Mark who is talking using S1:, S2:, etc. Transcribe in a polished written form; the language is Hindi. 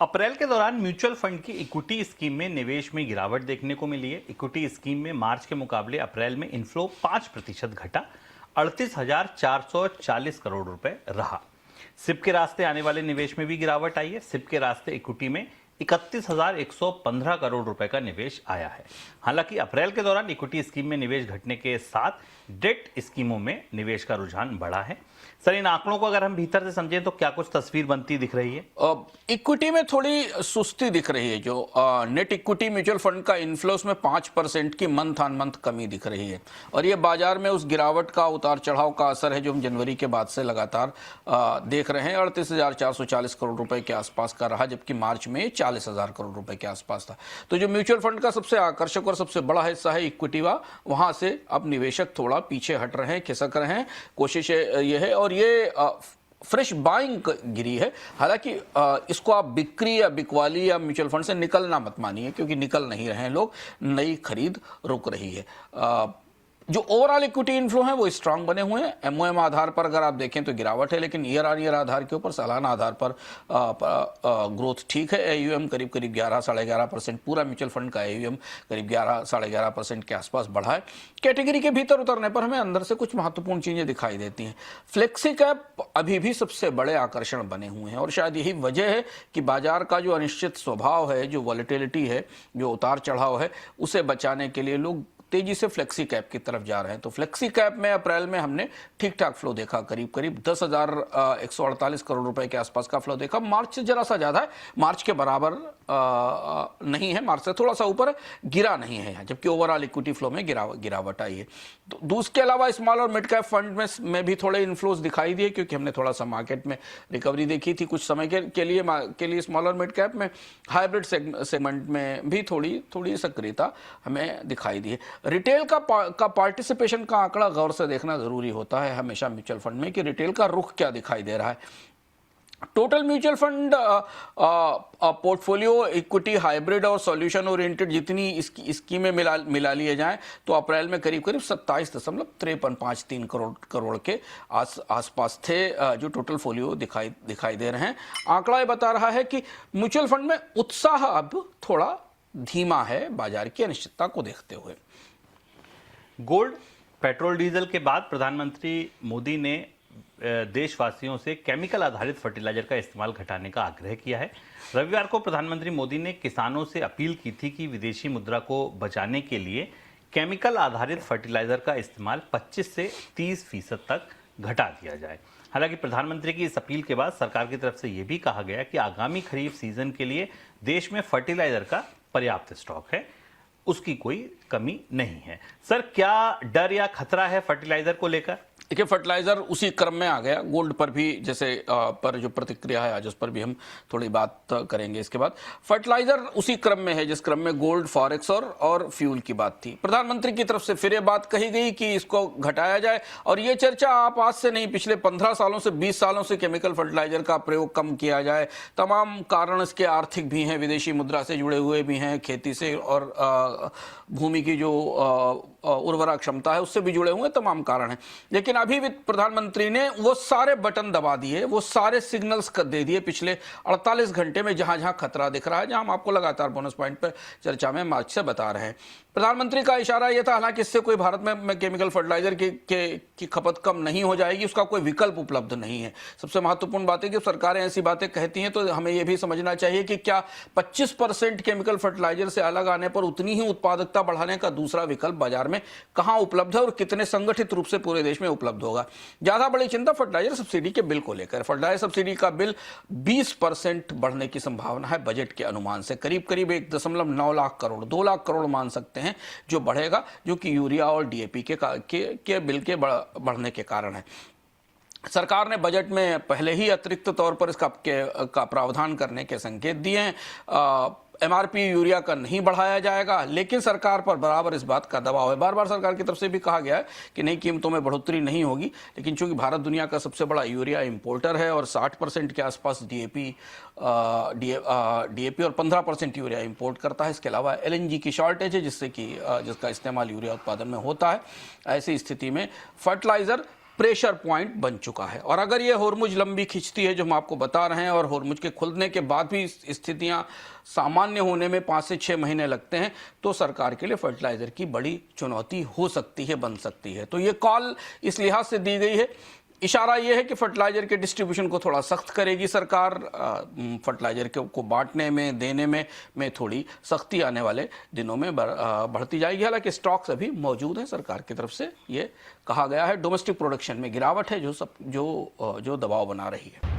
S1: अप्रैल के दौरान म्यूचुअल फंड की इक्विटी स्कीम में निवेश में गिरावट देखने को मिली है। इक्विटी स्कीम में मार्च के मुकाबले अप्रैल में इनफ्लो 5% घटा, 38,440 करोड़ रुपए रहा। सिप के रास्ते आने वाले निवेश में भी गिरावट आई है। सिप के रास्ते इक्विटी में 31,115 करोड़ रुपए का निवेश आया है। हालांकि अप्रैल के दौरान इक्विटी स्कीम में निवेश घटने के साथ डेट स्कीमों में निवेश का रुझान बढ़ा है। सर, इन आंकड़ों को अगर हम भीतर से समझें तो क्या कुछ तस्वीर बनती दिख रही है?
S2: इक्विटी में थोड़ी सुस्ती दिख रही है। जो नेट इक्विटी म्यूचुअल फंड का इन्फ्लोस में 5% की मंथ ऑन मंथ कमी दिख रही है, और ये बाजार में उस गिरावट का उतार चढ़ाव का असर है जो हम जनवरी के बाद से लगातार देख रहे हैं। 38,440 करोड़ रुपए के आसपास का रहा, जबकि मार्च में 40,000 करोड़ रुपए के आसपास था। तो जो म्यूचुअल फंड का सबसे आकर्षक और सबसे बड़ा हिस्सा है इक्विटी वा, वहां से अब निवेशक थोड़ा पीछे हट रहे हैं, खिसक रहे हैं। कोशिश ये है, और ये फ्रेश बाइंग गिरी है। हालांकि इसको आप बिक्री या बिकवाली या म्यूचुअल फंड से निकलना मत मानिए, क्योंकि निकल नहीं रहे हैं लोग, नई खरीद रुक रही है। जो ओवरऑल इक्विटी इन्फ्लो है वो स्ट्रांग बने हुए हैं। एमओएम आधार पर अगर आप देखें तो गिरावट है, लेकिन ईयर ऑन ईयर आधार के ऊपर, सालाना आधार पर ग्रोथ ठीक है। एयूएम करीब 11-11.5%, पूरा म्यूचुअल फंड का एयूएम करीब 11-11.5% के आसपास बढ़ा है। कैटेगरी के भीतर उतरने पर हमें अंदर से कुछ महत्वपूर्ण चीजें दिखाई देती हैं। फ्लेक्सी कैप अभी भी सबसे बड़े आकर्षण बने हुए हैं, और शायद यही वजह है कि बाजार का जो अनिश्चित स्वभाव है, जो वॉलेटिलिटी है, जो उतार चढ़ाव है, उसे बचाने के लिए लोग तेजी से फ्लेक्सी कैप की तरफ जा रहे हैं। तो फ्लेक्सी कैप में अप्रैल में हमने ठीक ठाक फ्लो देखा, करीब 10,148 करोड़ रुपए के आसपास का फ्लो देखा। मार्च से जरा सा ज्यादा है, मार्च के बराबर नहीं है, मार्च से थोड़ा सा ऊपर, गिरा नहीं है, जबकि ओवरऑल इक्विटी फ्लो में गिरावट आई है। तो उसके अलावा स्मॉल और मिड कैप फंड में भी थोड़े इन्फ्लोज दिखाई दिए, क्योंकि हमने थोड़ा सा मार्केट में रिकवरी देखी थी कुछ समय के लिए स्मॉल और मिड कैप में। हाइब्रिड सेगमेंट में भी थोड़ी सक्रियता हमें दिखाई दी है। रिटेल का पार्टिसिपेशन का आंकड़ा गौर से देखना जरूरी होता है हमेशा म्यूचुअल फंड में, कि रिटेल का रुख क्या दिखाई दे रहा है। Total mutual fund portfolio equity, hybrid और सॉल्यूशन ओरिएंटेड जितनी स्कीमें मिला लिए जाएं तो अप्रैल में करीब 27.5353 करोड़ के आसपास थे, जो टोटल फोलियो दिखाई दे रहे हैं। आंकड़ा ये बता रहा है कि म्यूचुअल फंड में उत्साह अब थोड़ा धीमा है, बाजार की अनिश्चितता को देखते हुए।
S1: गोल्ड, पेट्रोल, डीजल के बाद प्रधानमंत्री मोदी ने देशवासियों से केमिकल आधारित फर्टिलाइजर का इस्तेमाल घटाने का आग्रह किया है। रविवार को प्रधानमंत्री मोदी ने किसानों से अपील की थी कि विदेशी मुद्रा को बचाने के लिए केमिकल आधारित फर्टिलाइजर का इस्तेमाल 25 से 30% तक घटा दिया जाए। हालांकि प्रधानमंत्री की इस अपील के बाद सरकार की तरफ से यह भी कहा गया कि आगामी खरीफ सीजन के लिए देश में फर्टिलाइजर का पर्याप्त स्टॉक है, उसकी कोई कमी नहीं है। सर, क्या डर या खतरा है फर्टिलाइजर को लेकर?
S2: देखिए, फर्टिलाइजर उसी क्रम में आ गया। गोल्ड पर भी जैसे पर जो प्रतिक्रिया है आज, उस पर भी हम थोड़ी बात करेंगे इसके बाद। फर्टिलाइजर उसी क्रम में है जिस क्रम में गोल्ड, फॉरेक्स और फ्यूल की बात थी। प्रधानमंत्री की तरफ से फिर ये बात कही गई कि इसको घटाया जाए, और ये चर्चा आप आज से नहीं, पिछले 15 सालों से 20 सालों से केमिकल फर्टिलाइजर का प्रयोग कम किया जाए। तमाम कारण इसके आर्थिक भी हैं, विदेशी मुद्रा से जुड़े हुए भी हैं, खेती से और भूमि की जो उर्वरा क्षमता है उससे भी जुड़े हुए तमाम कारण हैं। लेकिन अभी भी प्रधानमंत्री ने वो सारे बटन दबा दिए, वो सारे सिग्नल्स दे दिए पिछले 48 घंटे में, जहां जहां खतरा दिख रहा है, जहां हम आपको लगातार बोनस पॉइंट पर चर्चा में मार्च से बता रहे हैं। प्रधानमंत्री का इशारा यह था, हालांकि इससे कोई भारत में केमिकल फर्टिलाइजर की खपत कम नहीं हो जाएगी, उसका कोई विकल्प उपलब्ध नहीं है। सबसे महत्वपूर्ण बात है कि सरकारें ऐसी बातें कहती हैं तो हमें यह भी समझना चाहिए कि क्या 25% केमिकल फर्टिलाइजर से अलग आने पर उतनी ही उत्पादकता बढ़ाने का दूसरा विकल्प बाजार में कहां उपलब्ध है और कितने संगठित रूप से पूरे देश में उपलब्ध होगा। ज्यादा बड़ी चिंता फर्टिलाइजर सब्सिडी के बिल को लेकर। फर्टिलाइजर सब्सिडी का बिल 20% बढ़ने की संभावना है बजट के अनुमान से, करीब 1.9 लाख करोड़, 2 लाख करोड़ मान सकते हैं जो बढ़ेगा, जो कि यूरिया और डीएपी के बिल के बढ़ने के कारण है। सरकार ने बजट में पहले ही अतिरिक्त तौर पर इसका प्रावधान करने के संकेत दिए हैं। एमआरपी यूरिया का नहीं बढ़ाया जाएगा, लेकिन सरकार पर बराबर इस बात का दबाव है। बार बार सरकार की तरफ से भी कहा गया है कि नई कीमतों में बढ़ोतरी नहीं होगी, लेकिन चूंकि भारत दुनिया का सबसे बड़ा यूरिया इंपोर्टर है और 60% के आसपास डीएपी और 15% यूरिया इंपोर्ट करता है। इसके अलावा एलएनजी की शॉर्टेज है, जिसका इस्तेमाल यूरिया उत्पादन में होता है। ऐसी स्थिति में फर्टिलाइजर प्रेशर पॉइंट बन चुका है। और अगर ये होर्मुज लंबी खिंचती है जो हम आपको बता रहे हैं, और होर्मुज के खुलने के बाद भी स्थितियां सामान्य होने में 5 से 6 महीने लगते हैं, तो सरकार के लिए फर्टिलाइजर की बड़ी चुनौती हो सकती है, बन सकती है। तो ये कॉल इस लिहाज से दी गई है, इशारा यह है कि फर्टिलाइजर के डिस्ट्रीब्यूशन को थोड़ा सख्त करेगी सरकार, फर्टिलाइजर को बांटने में, देने में थोड़ी सख्ती आने वाले दिनों में बढ़ती जाएगी। हालांकि स्टॉक्स अभी मौजूद हैं, सरकार की तरफ से ये कहा गया है। डोमेस्टिक प्रोडक्शन में गिरावट है जो दबाव बना रही है।